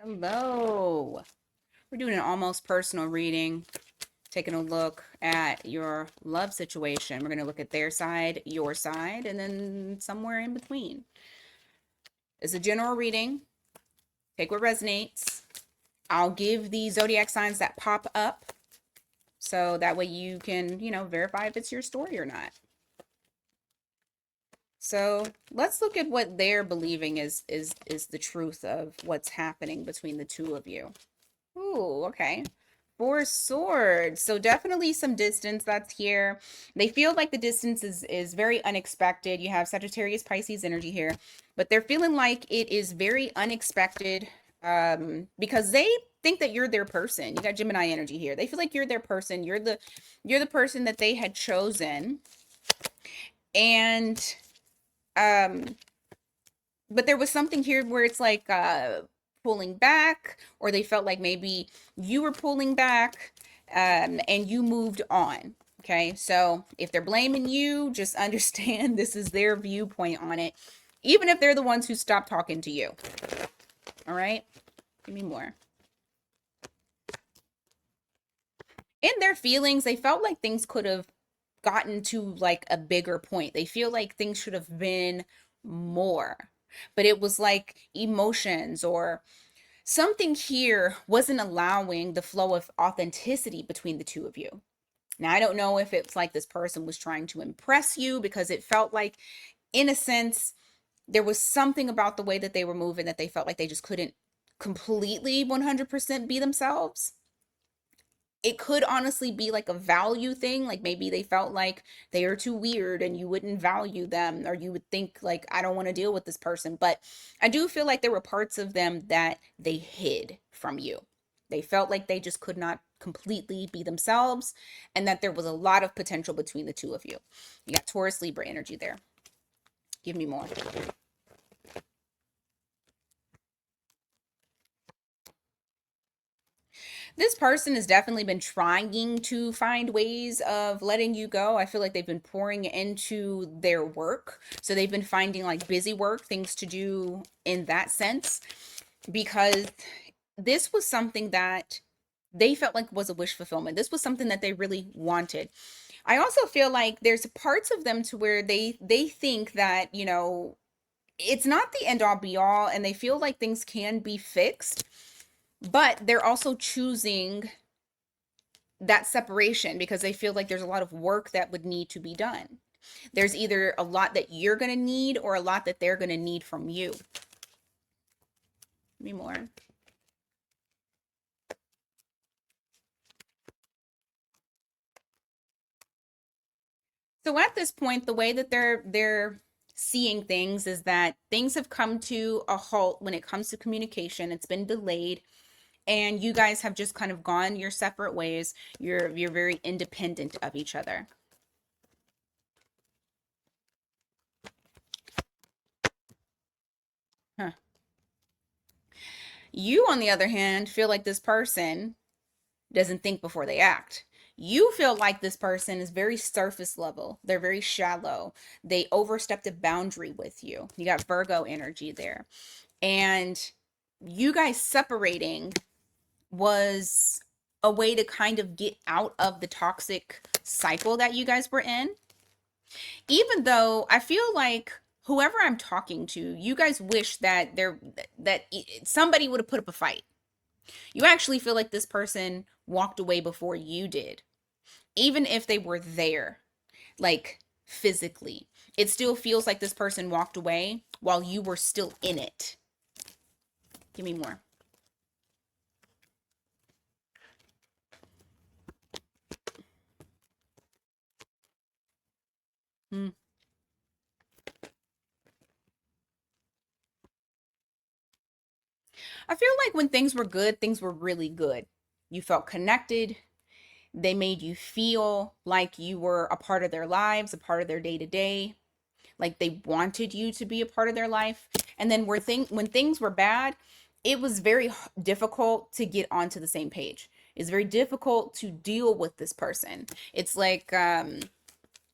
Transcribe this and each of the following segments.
Hello. We're doing an almost personal reading, taking a look at your love situation. We're going to look at their side, your side, and then somewhere in between. It's a general reading. Take what resonates. I'll give the zodiac signs that pop up so that way you can, verify if it's your story or not. So let's look at what they're believing is the truth of what's happening between the two of you. Ooh, okay. Four swords. So definitely some distance that's here. They feel like the distance is very unexpected. You have Sagittarius Pisces energy here, but they're feeling like it is very unexpected because they think that you're their person. You got Gemini energy here. They feel like you're their person. You're the person that they had chosen. And um but there was something here where it's like pulling back, or they felt like maybe you were pulling back, and you moved on. Okay, so if they're blaming you, just understand this is their viewpoint on it, even if they're the ones who stopped talking to you. All right, give me more. In their feelings, they felt like things could have gotten to like a bigger point. They feel like things should have been more, but it was like emotions or something here wasn't allowing the flow of authenticity between the two of you. Now, I don't know if it's like this person was trying to impress you, because it felt like, in a sense, there was something about the way that they were moving that they felt like they just couldn't completely 100% be themselves. It could honestly be like a value thing. Like maybe they felt like they are too weird and you wouldn't value them, or you would think like, I don't want to deal with this person. But I do feel like there were parts of them that they hid from you. They felt like they just could not completely be themselves, and that there was a lot of potential between the two of you. You got Taurus Libra energy there. Give me more. This person has definitely been trying to find ways of letting you go. I feel like they've been pouring into their work. So they've been finding like busy work, things to do in that sense, because this was something that they felt like was a wish fulfillment. This was something that they really wanted. I also feel like there's parts of them to where they think that, it's not the end all be all, and they feel like things can be fixed, but they're also choosing that separation because they feel like there's a lot of work that would need to be done. There's either a lot that you're going to need or a lot that they're going to need from you. Give me more. So at this point, the way that they're seeing things is that things have come to a halt when it comes to communication. It's been delayed, and you guys have just kind of gone your separate ways. You're very independent of each other. Huh. You, on the other hand, feel like this person doesn't think before they act. You feel like this person is very surface level. They're very shallow. They overstepped a boundary with you. You got Virgo energy there. And you guys separating was a way to kind of get out of the toxic cycle that you guys were in. Even though I feel like whoever I'm talking to, you guys wish that somebody would have put up a fight. You actually feel like this person walked away before you did, even if they were there, like physically. It still feels like this person walked away while you were still in it. Give me more. Hmm. I feel like when things were good, things were really good. You felt connected. They made you feel like you were a part of their lives, a part of their day to day. Like they wanted you to be a part of their life. And then when things were bad, it was very difficult to get onto the same page. It's very difficult to deal with this person. It's like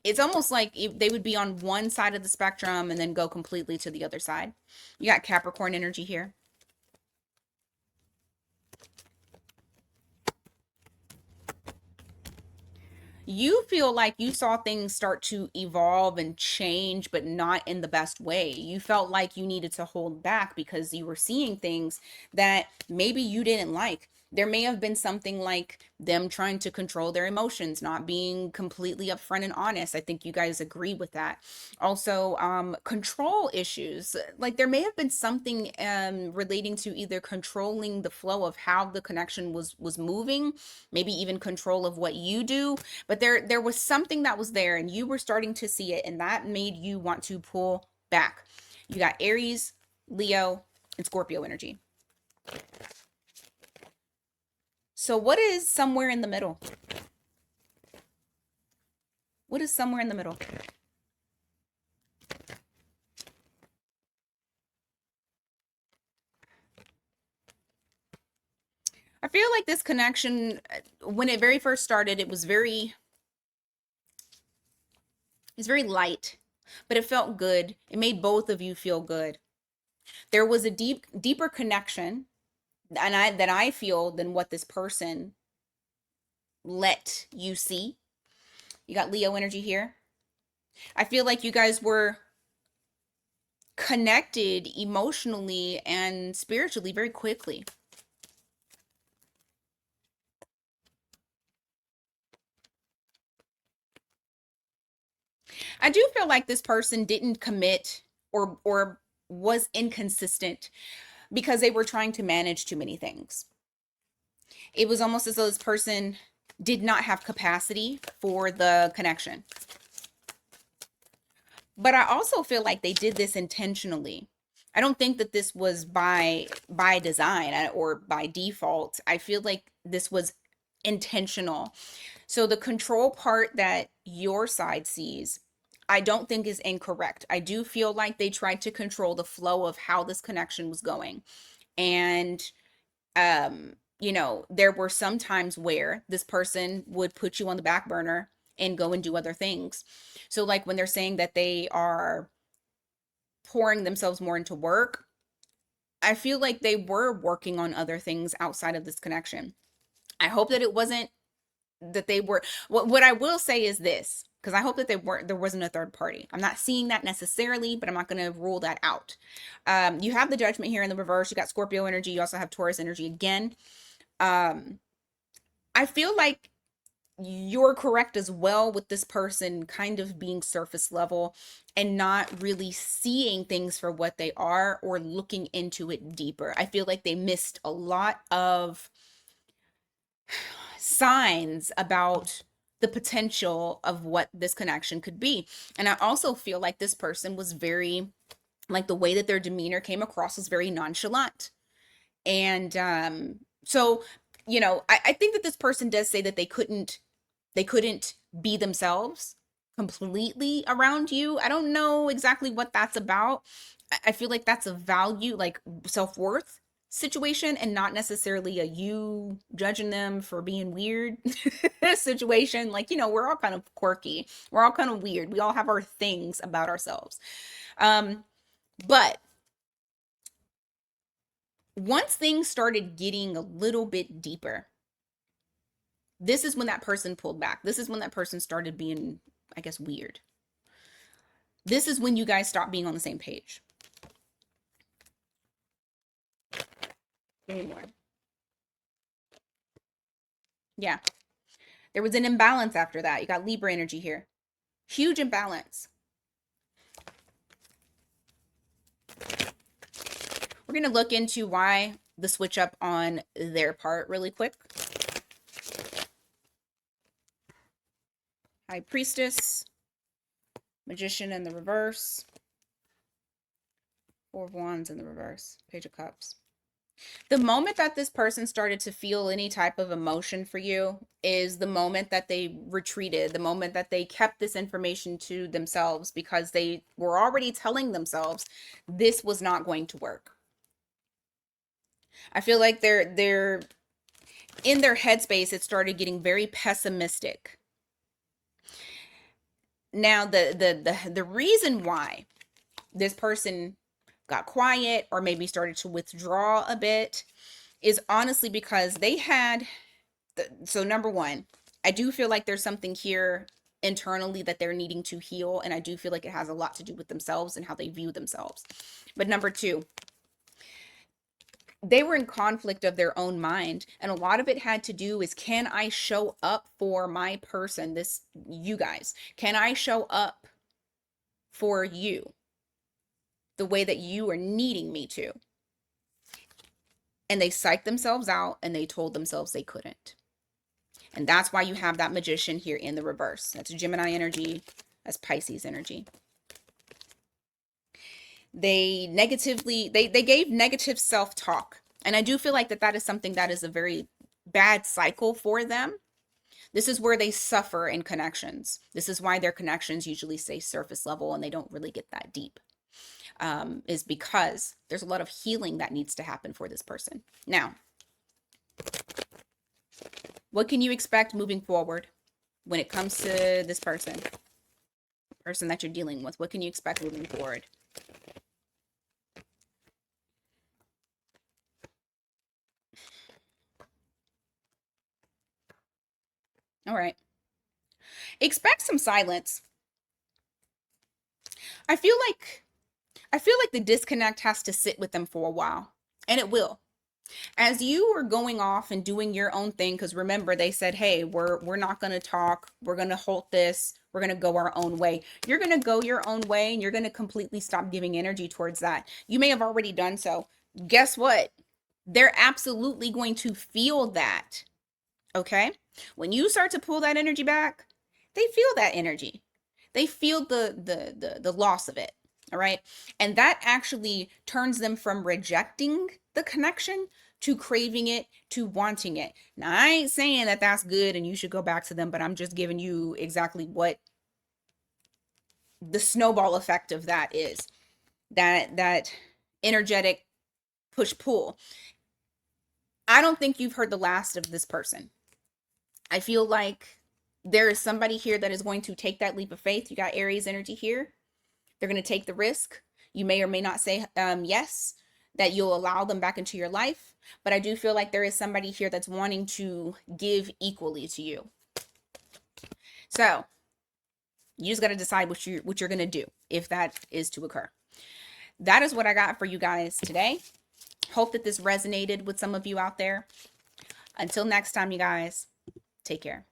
it's almost like they would be on one side of the spectrum and then go completely to the other side. You got Capricorn energy here. You feel like you saw things start to evolve and change, but not in the best way. You felt like you needed to hold back because you were seeing things that maybe you didn't like. There may have been something like them trying to control their emotions, not being completely upfront and honest. I think you guys agree with that. Also, control issues. Like there may have been something relating to either controlling the flow of how the connection was moving, maybe even control of what you do, but there was something that was there and you were starting to see it, and that made you want to pull back. You got Aries, Leo, and Scorpio energy. So what is somewhere in the middle? What is somewhere in the middle? I feel like this connection, when it very first started, it's very light, but it felt good. It made both of you feel good. There was a deeper connection, and I feel than what this person let you see. You got Leo energy here. I feel like you guys were connected emotionally and spiritually very quickly. I do feel like this person didn't commit or was inconsistent because they were trying to manage too many things. It was almost as though this person did not have capacity for the connection. But I also feel like they did this intentionally. I don't think that this was by design or by default. I feel like this was intentional. So the control part that your side sees, I don't think is incorrect. I do feel like they tried to control the flow of how this connection was going. And there were some times where this person would put you on the back burner and go and do other things. So like when they're saying that they are pouring themselves more into work, I feel like they were working on other things outside of this connection. I hope that it wasn't that they were what I will say is this, because I hope that there wasn't a third party. I'm not seeing that necessarily, but I'm not going to rule that out. You have the Judgment here in the reverse. You got Scorpio energy. You also have Taurus energy again. um I feel like you're correct as well with this person kind of being surface level and not really seeing things for what they are or looking into it deeper. I feel like they missed a lot of signs about the potential of what this connection could be. And I also feel like this person was very, like the way that their demeanor came across was very nonchalant. And so, I think that this person does say that they couldn't be themselves completely around you. I don't know exactly what that's about. I feel like that's a value, like self-worth situation, and not necessarily a you judging them for being weird situation. Like, we're all kind of quirky. We're all kind of weird. We all have our things about ourselves. Um, but once things started getting a little bit deeper, this is when that person pulled back. This is when that person started being, I guess, weird. This is when you guys stopped being on the same page. Anymore. Yeah. There was an imbalance after that. You got Libra energy here. Huge imbalance. We're going to look into why the switch up on their part really quick. High Priestess, Magician in the reverse, Four of Wands in the reverse, Page of Cups. The moment that this person started to feel any type of emotion for you is the moment that they retreated, the moment that they kept this information to themselves because they were already telling themselves this was not going to work. I feel like they're in their headspace, it started getting very pessimistic. Now, the reason why this person got quiet or maybe started to withdraw a bit is honestly because they had so number one, I do feel like there's something here internally that they're needing to heal. And I do feel like it has a lot to do with themselves and how they view themselves. But number two, they were in conflict of their own mind. And a lot of it had to do is, can I show up for my person? This, you guys, can I show up for you the way that you are needing me to? And they psyched themselves out and they told themselves they couldn't. And that's why you have that Magician here in the reverse. That's Gemini energy. That's Pisces energy. They gave negative self-talk. And I do feel like that is something that is a very bad cycle for them. This is where they suffer in connections. This is why their connections usually stay surface level and they don't really get that deep. Is because there's a lot of healing that needs to happen for this person. Now, what can you expect moving forward when it comes to this person that you're dealing with? What can you expect moving forward? All right. Expect some silence. I feel like the disconnect has to sit with them for a while, and it will. As you are going off and doing your own thing, because remember, they said, hey, we're not going to talk. We're going to halt this. We're going to go our own way. You're going to go your own way, and you're going to completely stop giving energy towards that. You may have already done so. Guess what? They're absolutely going to feel that. Okay? When you start to pull that energy back, they feel that energy. They feel the loss of it. All right? And that actually turns them from rejecting the connection to craving it, to wanting it. Now, I ain't saying that that's good and you should go back to them, but I'm just giving you exactly what the snowball effect of that is. That energetic push pull. I don't think you've heard the last of this person. I feel like there is somebody here that is going to take that leap of faith. You got Aries energy here. They're going to take the risk. You may or may not say yes, that you'll allow them back into your life. But I do feel like there is somebody here that's wanting to give equally to you. So you just got to decide what you're going to do if that is to occur. That is what I got for you guys today. Hope that this resonated with some of you out there. Until next time, you guys, take care.